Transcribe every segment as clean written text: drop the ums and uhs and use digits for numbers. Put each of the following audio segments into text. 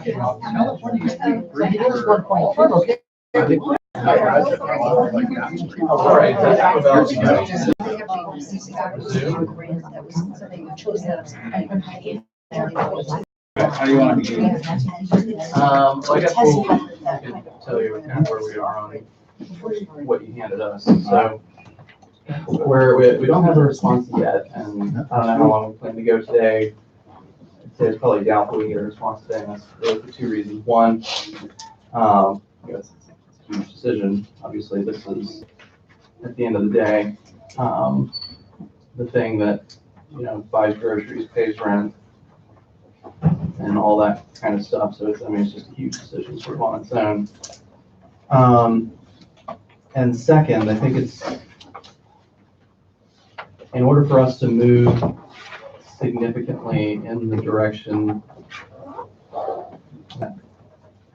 It is 1.2, okay. All right, let's talk about how do you want to begin? So I guess we'll tell you kind of where we are on what you handed us. So we don't have a response yet, and I don't know how long we plan to go today. I'd say it's probably doubtful we get a response today, and that's really for two reasons. One, it's a huge decision. Obviously, this is at the end of the day the thing that buys groceries, pays rent, and all that kind of stuff. So it's just a huge decision sort of on its own. And second, I think it's in order for us to move significantly in the direction that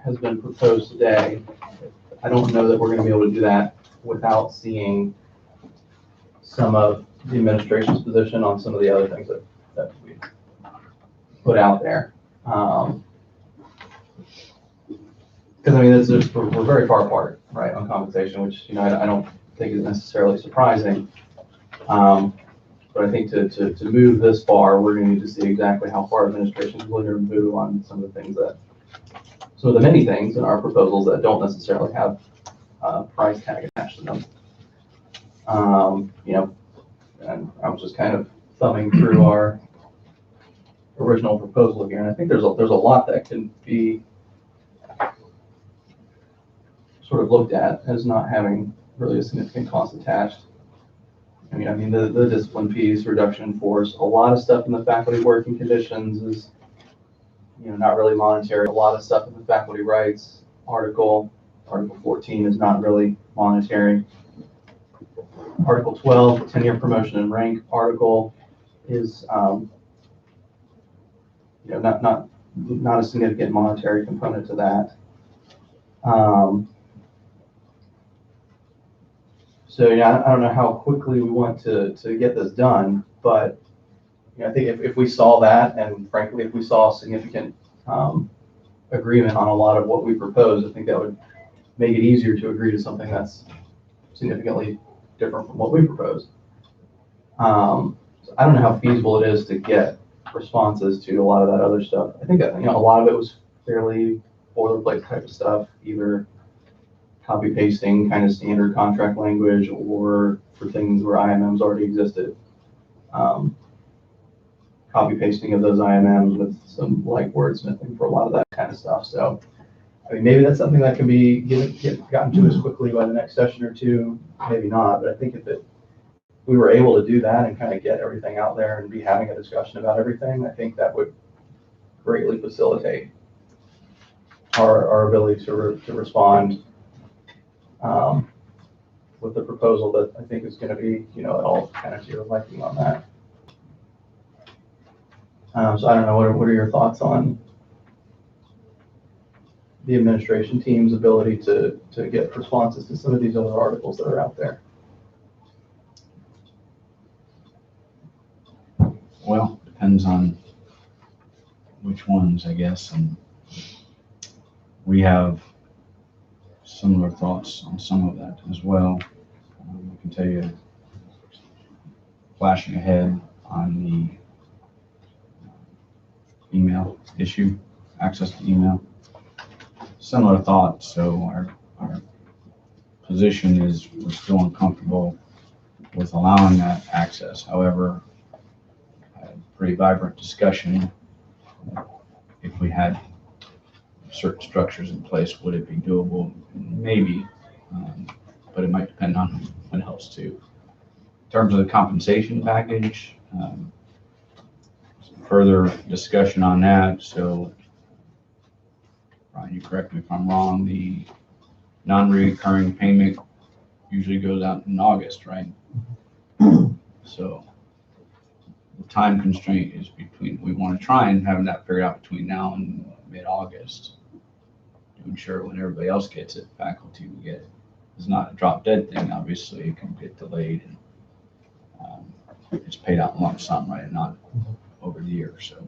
has been proposed today, I don't know that we're going to be able to do that without seeing some of the administration's position on some of the other things that we put out there. Because it's just, we're very far apart, right, on compensation, which I don't think is necessarily surprising. But I think to move this far, we're going to need to see exactly how far administration is willing to move on some of the many things in our proposals that don't necessarily have a price tag attached to them. And I was just kind of thumbing through our original proposal here, and I think there's a lot that can be sort of looked at as not having really a significant cost attached. The discipline piece, reduction in force, a lot of stuff in the faculty working conditions is not really monetary. A lot of stuff in the faculty rights Article 14 is not really monetary. Article 12, 10-year promotion and rank article is not a significant monetary component to that. So I don't know how quickly we want to get this done, but I think if we saw that, and frankly, if we saw significant agreement on a lot of what we proposed, I think that would make it easier to agree to something that's significantly different from what we proposed. So I don't know how feasible it is to get responses to a lot of that other stuff. I think that a lot of it was fairly boilerplate type of stuff, either copy pasting kind of standard contract language, or for things where IMMs already existed, copy pasting of those IMMs with some wordsmithing for a lot of that kind of stuff. So maybe that's something that can be gotten to us quickly by the next session or two, maybe not. But I think if we were able to do that and kind of get everything out there and be having a discussion about everything, I think that would greatly facilitate our ability to respond with the proposal that I think is going to be, at all kind of to your liking on that. So I don't know, what are your thoughts on the administration team's ability to get responses to some of these other articles that are out there? Well, depends on which ones, I guess, and we have similar thoughts on some of that as well. I can tell you, flashing ahead on the email issue, access to email, similar thoughts. So our position is we're still uncomfortable with allowing that access. However, a pretty vibrant discussion. If we had certain structures in place, would it be doable? Maybe, but it might depend on what else too. In terms of the compensation package, some further discussion on that. So, Brian, you correct me if I'm wrong, the non-recurring payment usually goes out in August, right? So the time constraint is we want to try and have that figured out between now and mid-August to ensure when everybody else gets it, faculty will get it. It's not a drop dead thing, obviously. It can get delayed, and it's paid out in lump sum, right, and not over the year. So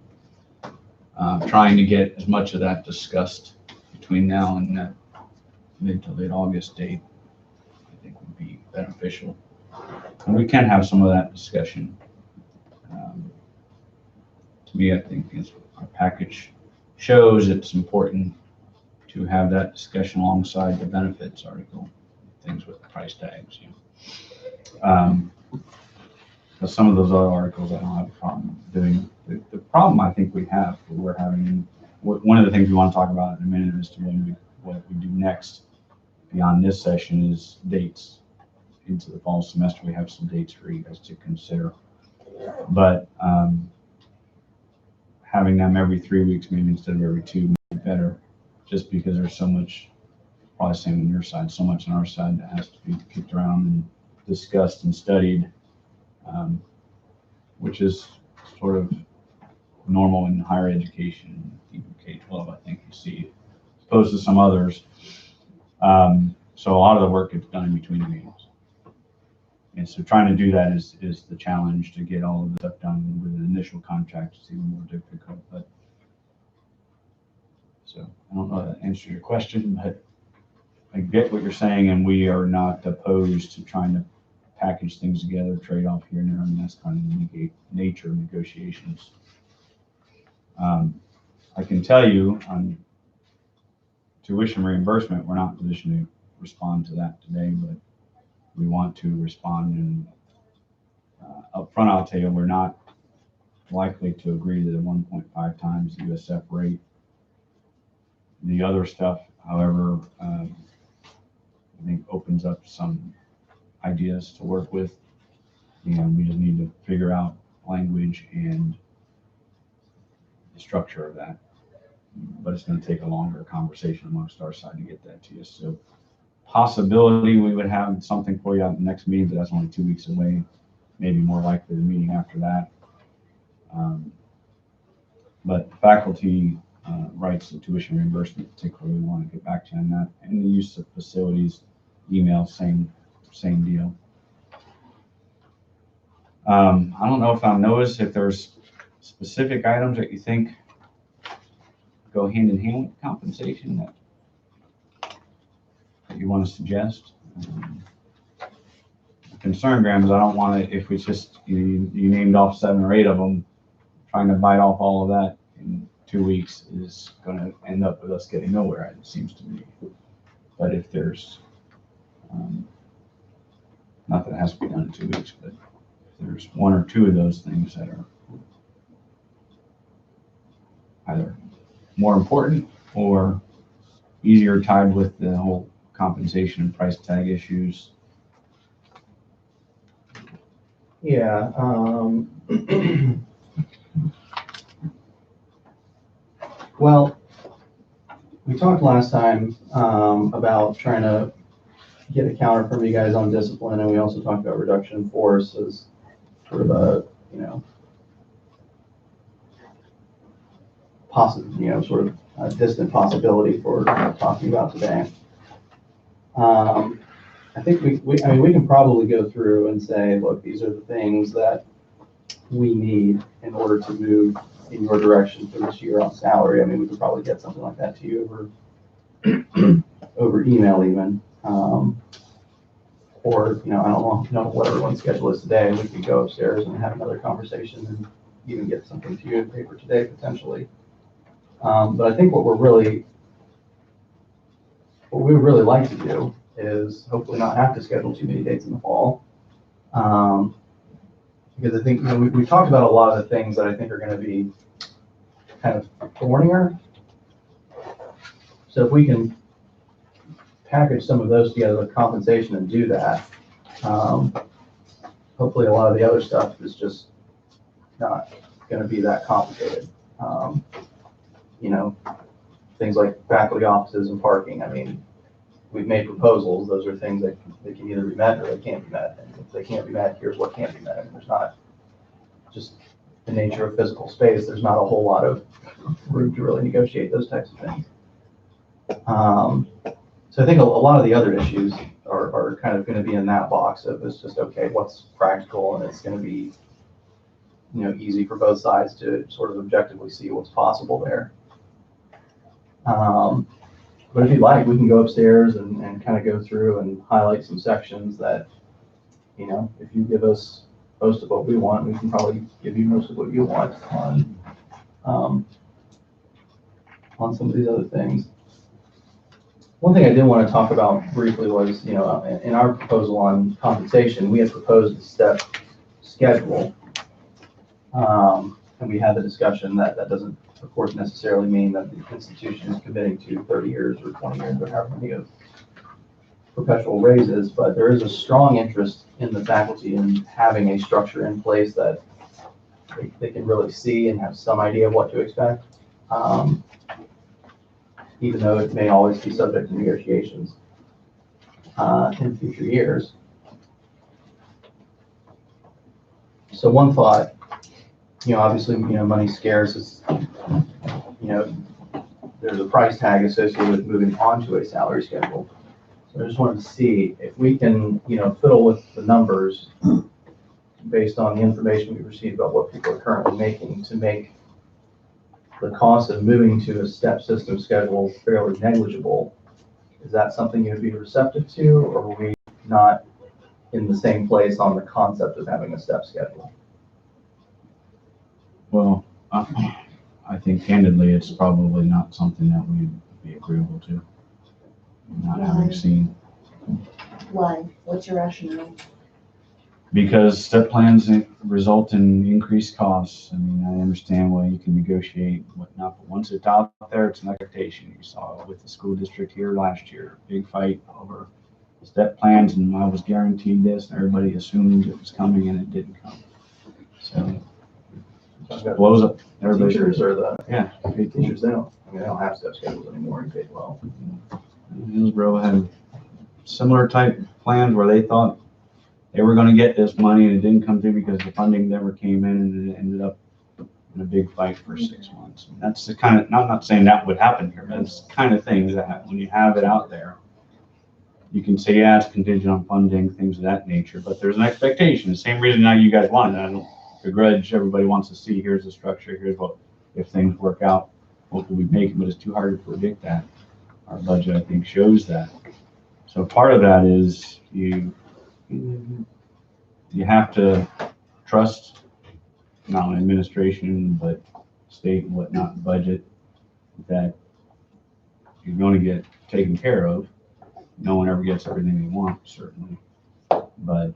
trying to get as much of that discussed between now and that mid to late August date, I think would be beneficial. And we can have some of that discussion. To me, I think is our package shows it's important to have that discussion alongside the benefits article, things with the price tags. But some of those other articles I don't have a problem doing. The problem I think we're having, one of the things we want to talk about in a minute is what we do next beyond this session is dates into the fall semester. We have some dates for you guys to consider. But having them every 3 weeks, maybe instead of every 2, would be better, just because there's so much, probably same on your side, so much on our side that has to be kicked around and discussed and studied, which is sort of normal in higher education, even K-12, I think you see, as opposed to some others. So a lot of the work gets done in between the meetings. And so trying to do that is the challenge. To get all of the stuff done with an initial contract is even more difficult. But so I don't know if that answers your question, but I get what you're saying, and we are not opposed to trying to package things together, trade off here and there, and that's kind of the nature of negotiations. I can tell you on tuition reimbursement, we're not in a position to respond to that today, but we want to respond. And up front, I'll tell you, we're not likely to agree to the 1.5 times the USF rate. The other stuff, however, I think opens up some ideas to work with, and we just need to figure out language and the structure of that. But it's going to take a longer conversation amongst our side to get that to you. So possibility we would have something for you at the next meeting, but that's only 2 weeks away. Maybe more likely the meeting after that. But faculty rights to tuition reimbursement, particularly, we want to get back to you on that. And the use of facilities, email, same deal. I don't know if I've noticed if there's specific items that you think go hand in hand with compensation that you want to suggest. The concern, Graham, is I don't want to, if we just, you named off 7 or 8 of them, trying to bite off all of that in 2 weeks is going to end up with us getting nowhere, it seems to me. But if there's, not that it has to be done in 2 weeks, but if there's 1 or 2 of those things that are either more important or easier tied with the whole compensation and price tag issues. Yeah. Well, we talked last time about trying to get a counter from you guys on discipline, and we also talked about reduction in force as sort of a, sort of a distant possibility for talking about today. I think we can probably go through and say, look, these are the things that we need in order to move in your direction for this year on salary. I mean, we could probably get something like that to you over email even. Or, I don't know what everyone's schedule is today. We could go upstairs and have another conversation and even get something to you in paper today, potentially. But I think what we would really like to do is hopefully not have to schedule too many dates in the fall. Because I think, we talked about a lot of the things that I think are going to be kind of thornier. So if we can package some of those together with compensation and do that, hopefully a lot of the other stuff is just not going to be that complicated. Things like faculty offices and parking. I mean, we've made proposals. Those are things that they can either be met or they can't be met. And if they can't be met, here's what can't be met. And there's not, just the nature of physical space, there's not a whole lot of room to really negotiate those types of things. So I think a lot of the other issues are kind of going to be in that box of, it's just, okay, what's practical, and it's going to be easy for both sides to sort of objectively see what's possible there. But if you'd like, we can go upstairs and kind of go through and highlight some sections that, if you give us most of what we want, we can probably give you most of what you want on some of these other things. One thing I did want to talk about briefly was, in our proposal on compensation, we had proposed a step schedule. And we had the discussion that doesn't, of course, necessarily mean that the institution is committing to 30 years or 20 years or however many of perpetual raises, but there is a strong interest in the faculty in having a structure in place that they can really see and have some idea of what to expect, even though it may always be subject to negotiations in future years. So one thought, obviously, money's scarce. It's, there's a price tag associated with moving on to a salary schedule. So I just wanted to see if we can, fiddle with the numbers based on the information we've received about what people are currently making to make the cost of moving to a step system schedule fairly negligible. Is that something you'd be receptive to, or are we not in the same place on the concept of having a step schedule? Well, I think candidly, it's probably not something that we'd be agreeable to, not having seen. Why? What's your rationale? Because step plans result in increased costs. I mean, I understand why you can negotiate and whatnot, but once it's out there, it's an expectation. You saw it with the school district here last year, big fight over step plans, and I was guaranteed this, and everybody assumed it was coming, and it didn't come. So it blows up everybody's. Teachers or the Yeah. teachers, they don't have step schedules anymore in K-12. Hillsborough had similar type plans where they thought they were going to get this money and it didn't come through because the funding never came in, and it ended up in a big fight for 6 months. And that's the kind of, not saying that would happen here, but it's the kind of things that when you have it out there, you can say, yeah, it's contingent on funding, things of that nature, but there's an expectation. The same reason now you guys want it. I don't begrudge, everybody wants to see, here's the structure, here's what, if things work out, what will we make, but it's too hard to predict that. Our budget, I think, shows that. So part of that is you have to trust not only administration, but state and whatnot, budget, that you're going to get taken care of. No one ever gets everything they want, certainly, but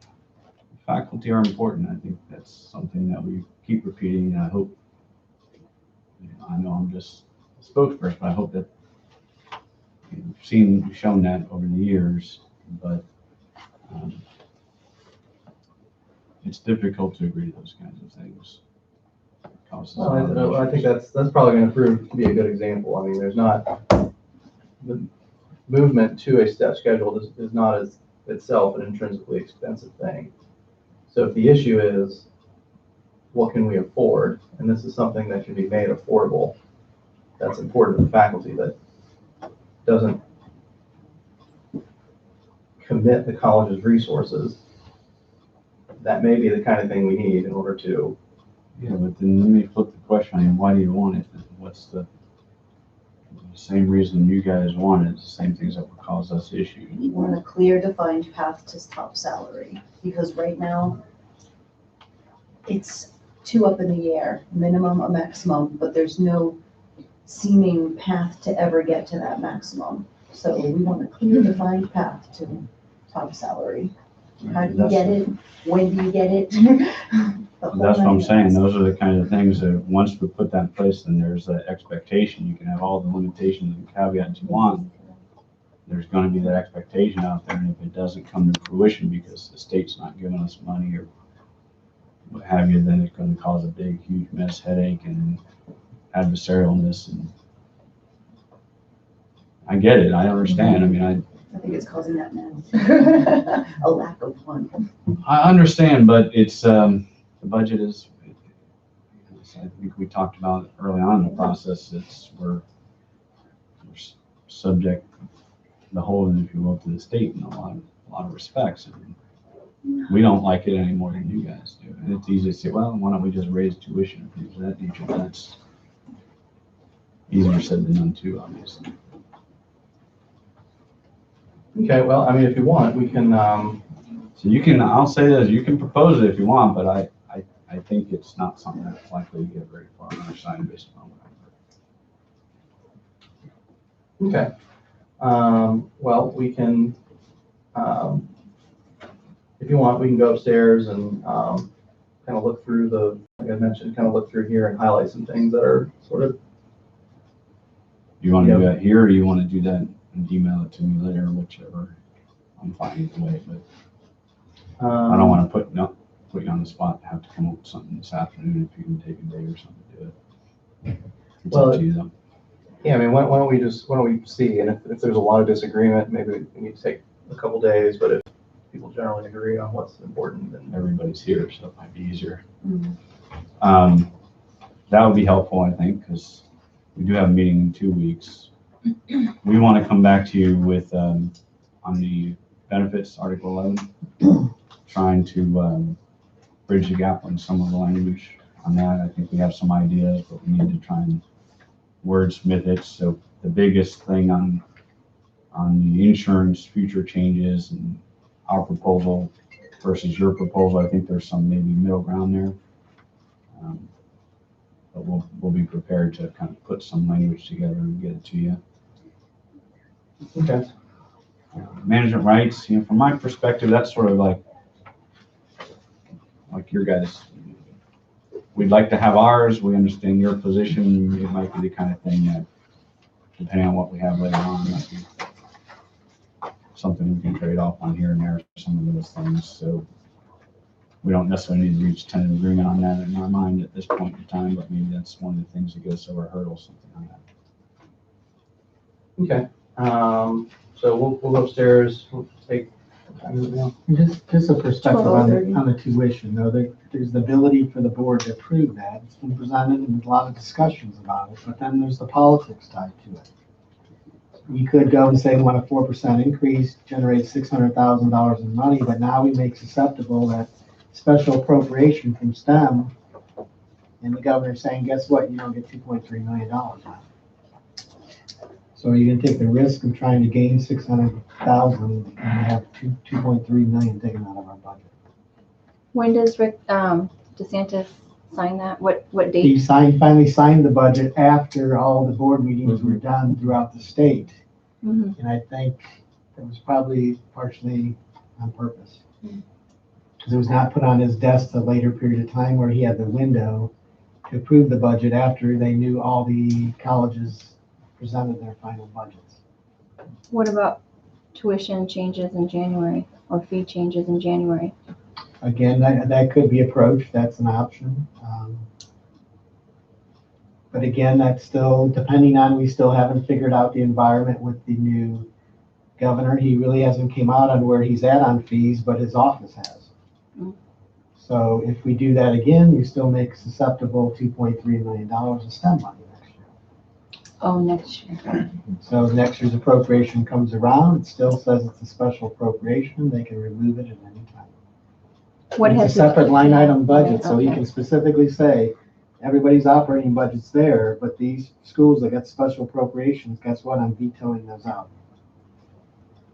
faculty are important. I think that's something that we keep repeating, and I hope, I know I'm just a spokesperson, but I hope that you've shown that over the years, but it's difficult to agree to those kinds of things. Well, I think that's probably going to prove to be a good example. I mean, there's not, the movement to a step schedule is not as itself an intrinsically expensive thing. So if the issue is, what can we afford? And this is something that can be made affordable. That's important to the faculty that doesn't commit the college's resources. That may be the kind of thing we need in order to. Yeah, but then let me flip the question. I mean, why do you want it? What's the same reason you guys want it? The same things that would cause us issues. We want a clear, defined path to top salary, because right now it's too up in the air, minimum or maximum, but there's no seeming path to ever get to that maximum. So we want a clear, defined path to top salary. How do you get it? When do you get it? That's what I'm saying. Those are the kind of things that once we put that in place, then there's that expectation. You can have all the limitations and caveats you want. There's going to be that expectation out there, and if it doesn't come to fruition because the state's not giving us money or what have you, then it's going to cause a big, huge mess, headache, and adversarialness. And I get it. I understand. I mean, I think it's causing that mess. A lack of one. I understand, but it's the budget is. I think we talked about it early on in the process. We're subject, the whole, if you will, to the state in a lot of respects. And we don't like it any more than you guys do. And it's easy to say, well, why don't we just raise tuition and things of that nature? That's easier said than done too, obviously. Okay, well, I mean, if you want, we can, So you can, I'll say this, you can propose it if you want, but I think it's not something that's likely to get very far on our side based on what I've heard. okay. Well, we can, if you want, we can go upstairs and, kind of look through the, like I mentioned, kind of look through here and highlight some things that are sort of, You want to do that here, or do you want to do that and email it to me later, whichever? I'm fine either way, but I don't want to put you on the spot and have to come up with something this afternoon if you can take a day or something to do it. It's Well, up to you though. yeah, I mean, why don't we see, and if there's a lot of disagreement, maybe we need to take a couple days, but if people generally agree on what's important, then Everybody's here, so it might be easier. Mhm. That would be helpful, I think, because we do have a meeting in 2 weeks. We want to come back to you with, on the benefits, Article 11, trying to bridge the gap on some of the language on that. I think we have some ideas, but we need to try and wordsmith it. So the biggest thing on the insurance future changes and our proposal versus your proposal, I think there's some maybe middle ground there. But we'll be prepared to kind of put some language together and get it to you. okay. Management rights, from my perspective, that's sort of like your guys. We'd like to have ours. We understand your position. It might be the kind of thing that, depending on what we have later on, might be something we can trade off on here and there, some of those things. So we don't necessarily need to reach tentative agreement on that in our mind at this point in time, but maybe that's one of the things that goes over hurdles, something like that. Okay, so we'll go upstairs, we'll take, time is it now? Just a perspective on 12:30. on the tuition, though, there's the ability for the board to approve that. It's been presented and there's a lot of discussions about it, but then there's the politics tied to it. We could go and say we want a 4% increase, generate $600,000 in money, but now we make susceptible that special appropriation from STEM, and the governor saying, guess what, you don't get $2.3 million now. So you can take the risk of trying to gain 600,000 and have 2.3 million taken out of our budget. When does Rick DeSantis sign that? What date? He finally signed the budget after all the board meetings were done throughout the state. Mhm. And I think it was probably partially on purpose. Because it was not put on his desk a later period of time where he had the window to approve the budget after they knew all the colleges presented their final budgets. What about tuition changes in January or fee changes in January? Again, that could be approached, that's an option. But again, that's still, depending on, we still haven't figured out the environment with the new governor. He really hasn't came out on where he's at on fees, but his office has. Mm. So if we do that again, we still make susceptible $2.3 million of STEM money next year. Oh, next year. So next year's appropriation comes around, it still says it's a special appropriation, they can remove it at any time. What It's a has separate line item budget, so you Okay. can specifically say, everybody's operating budget's there, but these schools that got special appropriations, guess what, I'm vetoing those out.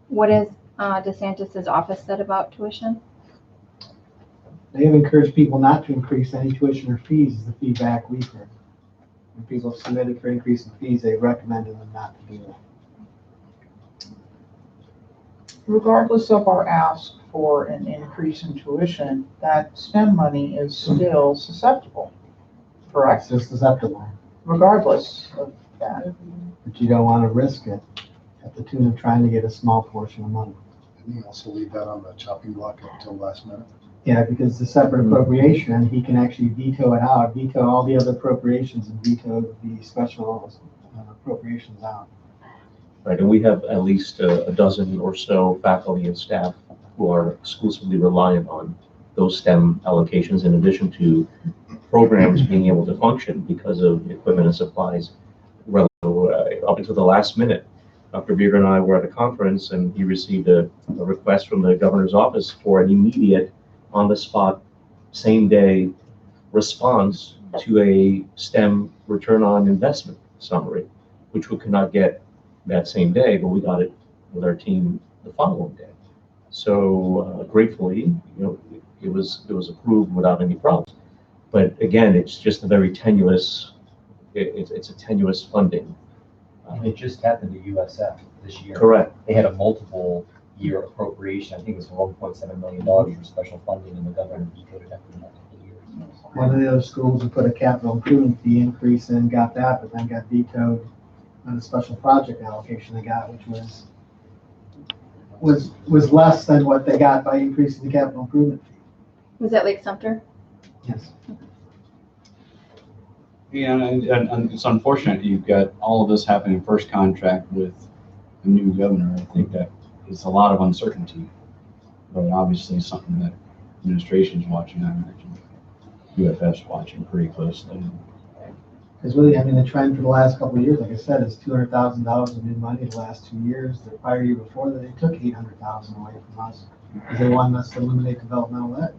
What has DeSantis's office said about tuition? They have encouraged people not to increase any tuition or fees, is the feedback we've heard. When people have submitted for increase in fees, they recommended them not to do that. Regardless of our ask for an increase in tuition, that STEM money is still susceptible, It's correct? just susceptible, Regardless of that. but you don't want to risk it at the tune of trying to get a small portion of money. Didn't he also leave that on the chopping block until last minute? Yeah, because the separate appropriation, he can actually veto it out, veto all the other appropriations and veto the special appropriations out. Right, and we have at least a dozen or so faculty and staff who are exclusively reliant on those STEM allocations in addition to programs being able to function because of equipment and supplies up until the last minute. Dr. Beaver and I were at a conference, and he received a request from the governor's office for an immediate, on-the-spot, same-day response to a STEM return on investment summary, which we could not get that same day, but we got it with our team the following day. So gratefully, it was approved without any problems. But again, it's just a very tenuous, it's a tenuous funding. It just happened to USF this year. Correct. They had a multiple year appropriation, I think it was $1.7 million for special funding, and the governor vetoed it after multiple years. One of the other schools who put a capital improvement fee increase in got that, but then got vetoed on the special project allocation they got, which was less than what they got by increasing the capital improvement fee. Was that Lake Sumter? Yes. Yeah, and it's unfortunate you've got all of this happening first contract with a new governor. I think that is a lot of uncertainty, but obviously something that administration's watching, I imagine. UFF's watching pretty closely. Because really, I mean, the trend for the last couple of years, like I said, is $200,000 of new money the last 2 years. The prior year before that, they took $800,000 away from us because they wanted us to eliminate developmental ed.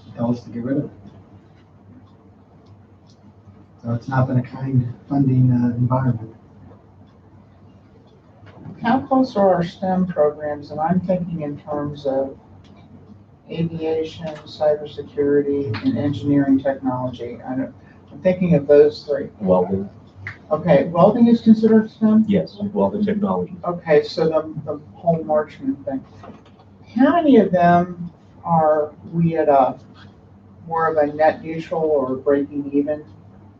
They told us to get rid of it. So it's not been a kind funding environment. How close are our STEM programs? And I'm thinking in terms of aviation, cybersecurity, and engineering technology. I'm thinking of those three. Welding, Okay, welding is considered STEM? yes, welding technology. Okay, so the whole Marchman thing. How many of them are we at a more of a net neutral or breaking even?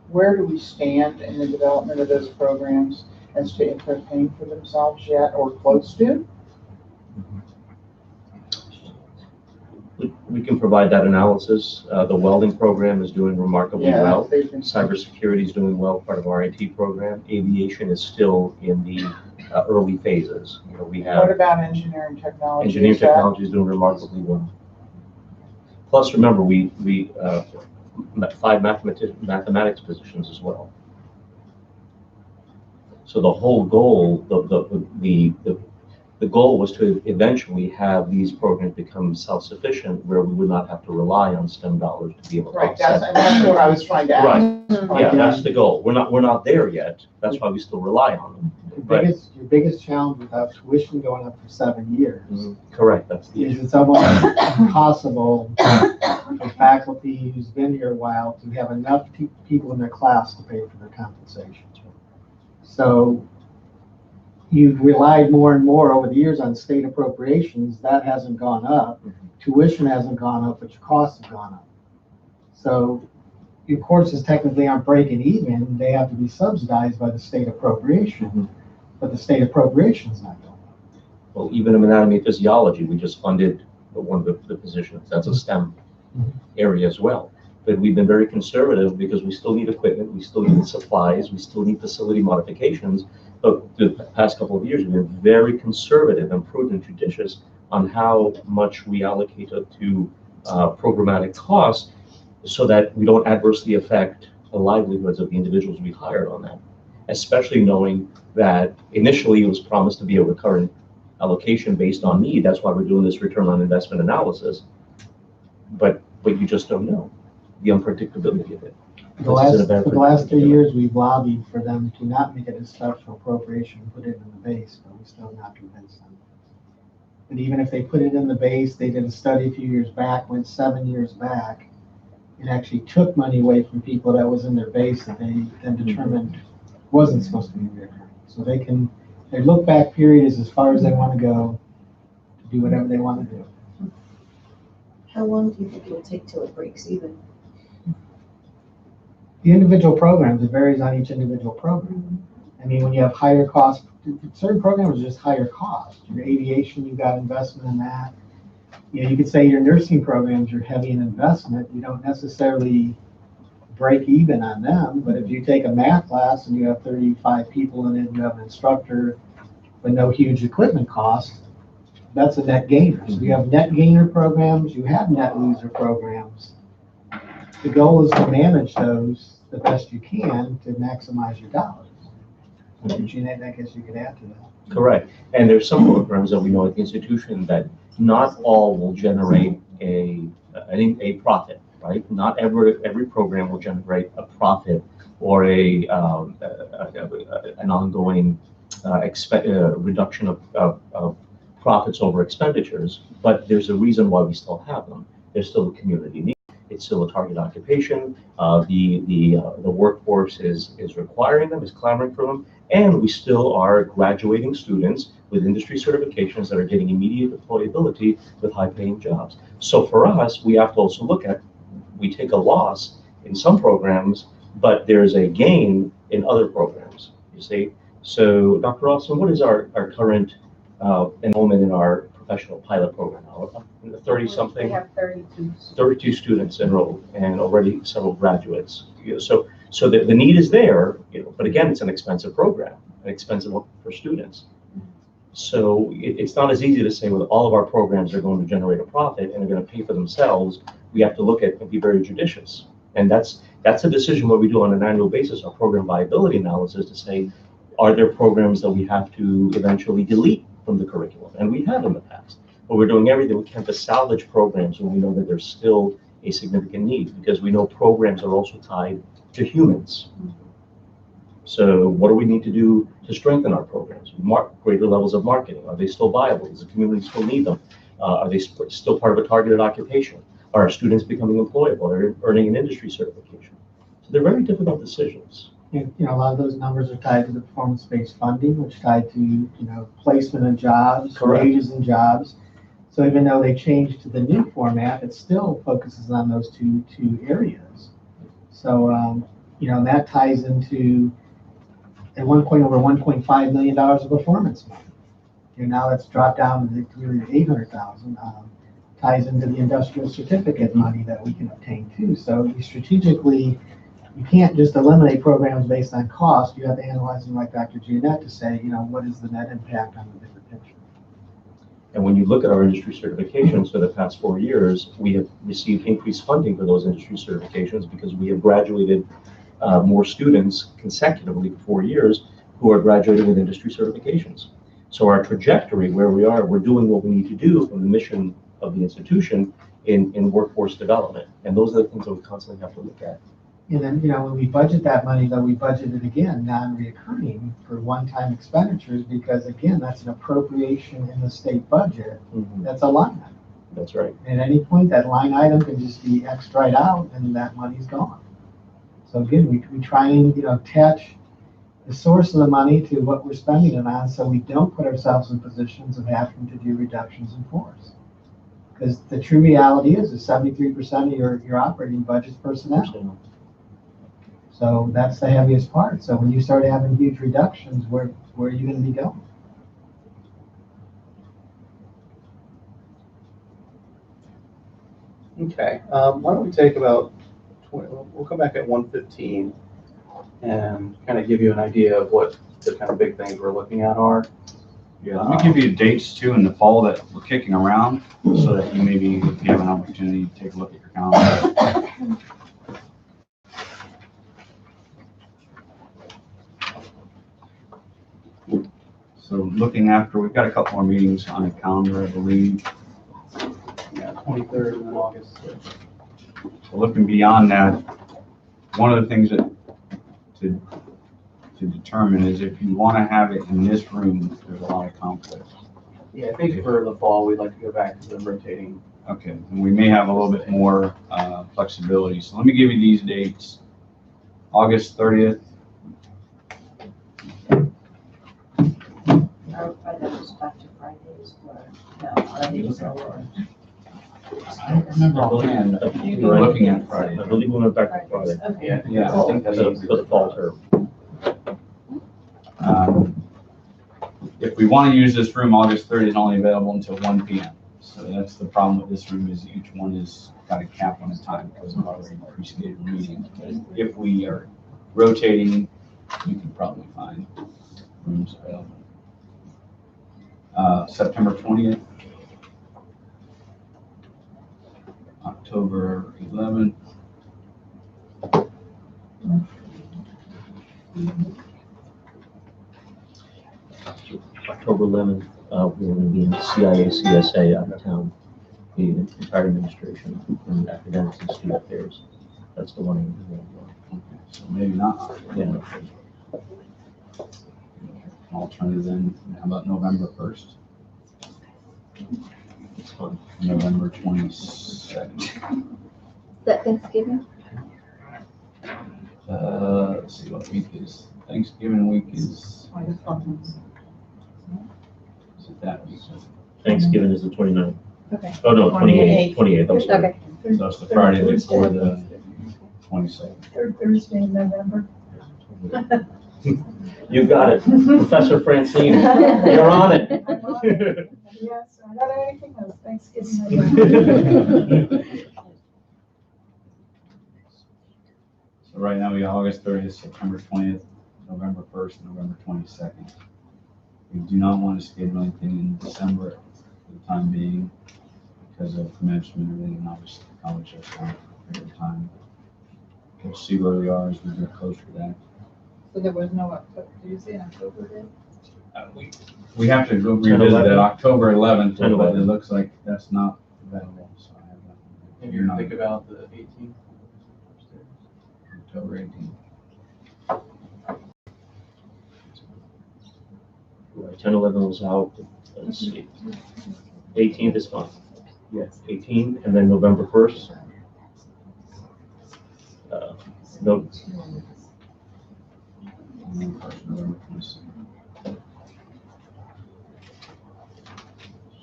Where do we stand in the development of those programs as to if they're paying for themselves yet or close to? We can provide that analysis. The welding program is doing remarkably well. they've been. Cybersecurity is doing well, part of our IT program. Aviation is still in the early phases. We What have about engineering technology? engineering Is that- technology is doing remarkably well. Plus, remember, we 5 mathematics positions as well. So the whole goal, the goal was to eventually have these programs become self-sufficient, where we would not have to rely on STEM dollars to be able to Right, offset. that's what I was trying to ask. Right. Yeah, that's the goal. We're not there yet. That's why we still rely on them. But Your biggest challenge without tuition going up for 7 years correct, that's the is issue. it's almost impossible for faculty who's been here a while to have enough people in their class to pay for their compensation. So you've relied more and more over the years on state appropriations. That hasn't gone up. Tuition hasn't gone up, but your costs have gone up. So your courses technically aren't breaking even. They have to be subsidized by the state appropriation, but the state appropriation is not going up. Well, even in anatomy and physiology, we just funded one of the positions. That's a STEM area as well. But we've been very conservative because we still need equipment, we still need supplies, we still need facility modifications. But the past couple of years, we've been very conservative and prudent and judicious on how much we allocate to programmatic costs, so that we don't adversely affect the livelihoods of the individuals we hired on that. Especially knowing that initially it was promised to be a recurrent allocation based on need. That's why we're doing this return on investment analysis. But you just don't know the unpredictability of it. For the last 3 years, we've lobbied for them to not make it a special appropriation and put it in the base, but we still have not convinced them. But even if they put it in the base, they did a study a few years back, went 7 years back, and actually took money away from people that was in their base that they then determined wasn't supposed to be recurring. So their look back period is as far as they want to go to do whatever they want to do. How long do you think it'll take till it breaks even? The individual programs, it varies on each individual program. I mean, when you have higher cost, certain programs are just higher cost. Your aviation, you've got investment in that. You could say your nursing programs, you're heavy in investment. You don't necessarily break even on them, but if you take a math class and you have 35 people in it, you have an instructor, but no huge equipment cost, that's a net gainer. So you have net gainer programs, you have net loser programs. The goal is to manage those the best you can to maximize your dollars. Jeanette, I guess you could add to that. Correct. And there's some programs that we know at the institution that not all will generate a profit, right? Not every program will generate a profit or an ongoing reduction of profits over expenditures, but there's a reason why we still have them. There's still a community need. It's still a target occupation. The workforce is requiring them, is clamoring for them, and we still are graduating students with industry certifications that are getting immediate employability with high-paying jobs. So for us, we have to also look at, we take a loss in some programs, but there's a gain in other programs, you see? So Dr. Austin, what is our current enrollment in our professional pilot program now? 30-something? We have 32. 32 students enrolled and already several graduates. So the need is there, but again, it's an expensive program, an expensive one for students. So it's not as easy to say, well, all of our programs are going to generate a profit and are going to pay for themselves. We have to look at and be very judicious. And that's a decision what we do on an annual basis, our program viability analysis, to say, are there programs that we have to eventually delete from the curriculum? And we have in the past. But we're doing everything we can to salvage programs when we know that there's still a significant need, because we know programs are also tied to humans. So what do we need to do to strengthen our programs? Greater levels of marketing. Are they still viable? Does the community still need them? Are they still part of a targeted occupation? Are our students becoming employable? Are they earning an industry certification? So they're very difficult decisions. A lot of those numbers are tied to the performance-based funding, which tied to, placement of jobs, Correct. wages and jobs. So even though they changed to the new format, it still focuses on those two areas. So, that ties into, at one point, over $1.5 million of performance money. Now that's dropped down to $800,000. Ties into the industrial certificate money that we can obtain too. So we strategically, you can't just eliminate programs based on cost. You have to analyze them like Dr. Giannette to say, what is the net impact on the bigger picture? And when you look at our industry certifications for the past 4 years, we have received increased funding for those industry certifications because we have graduated more students consecutively for 4 years who are graduating with industry certifications. So our trajectory, where we are, we're doing what we need to do from the mission of the institution in workforce development. And those are the things that we constantly have to look at. And then, when we budget that money, though, we budget it again, non-reoccurring for one-time expenditures, because again, that's an appropriation in the state budget. That's a line item. That's right. At any point, that line item can just be X'd right out and that money's gone. So again, we try and, attach the source of the money to what we're spending it on, so we don't put ourselves in positions of having to do reductions in force. Because the true reality is 73% of your operating budget is personnel. So that's the heaviest part. So when you start having huge reductions, where are you going to be going? Okay, why don't we take about 20, we'll come back at 1:15 and kind of give you an idea of what the kind of big things we're looking at are. Yeah, let me give you dates too in the fall that we're kicking around, so that you maybe, if you have an opportunity, to take a look at your calendar. So looking after, we've got a couple more meetings on the calendar, I believe. Yeah, 23rd and then August 6th. So looking beyond that, one of the things that to determine is if you want to have it in this room, there's a lot of conflict. Yeah, I think for the fall, we'd like to go back to the rotating. Okay, and we may have a little bit more flexibility. So let me give you these dates. August 30th. Are those back to Fridays or no? Fridays or? I don't remember offhand. We were looking at Friday. I believe we went back to Friday. Yeah, Yeah, I think that's For easy. the fall term. If we want to use this room, August 30th is only available until 1 p.m. So that's the problem with this room, is each one is got a cap on the time because of our pre-scheduled meetings. But if we are rotating, you can probably find rooms available. September 20th. October 11th. October 11th, we're going to be in CIA, CSA out of town, the entire administration and academics and student affairs. That's the one. So maybe not. Yeah. Alternative then, how about November 1st, It's fun. November 22nd? Is that Thanksgiving? Let's see, what week is, Thanksgiving week is it that week? Thanksgiving is the 29th. Okay. Oh, no, 28th, I'm sorry. Okay. So it's the Friday before the 22nd. Third Thursday in November. You got it. Professor Francine, you're on it. Yes, I got anything else, Thanksgiving. So right now we got August 30th, September 20th, November 1st, November 22nd. We do not want to schedule anything in December for the time being because of commencement and everything, and obviously college shuts down for a period of time. We'll see where we are as we get closer to that. So there was no October, did you say an October date? We have to go 10, revisit 11. that October 11th, 10, but 11. it looks like that's not available, so I have nothing. Maybe you think about the 18th. October 18th. Right, 10, 11 was out. Let's see. 18th is fine. Yes. 18th, and then November 1st. No, November 22nd.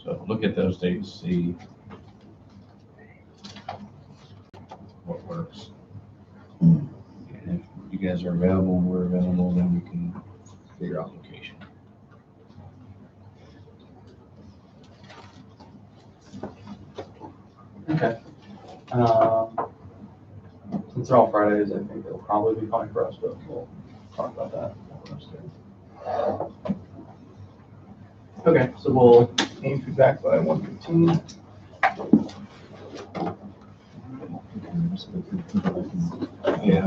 So look at those dates, see what works. And if you guys are available and we're available, then we can figure out location. Okay. Since they're all Fridays, I think it'll probably be fine for us, but we'll talk about that. Okay, so we'll aim to be back by 1:15. Yeah.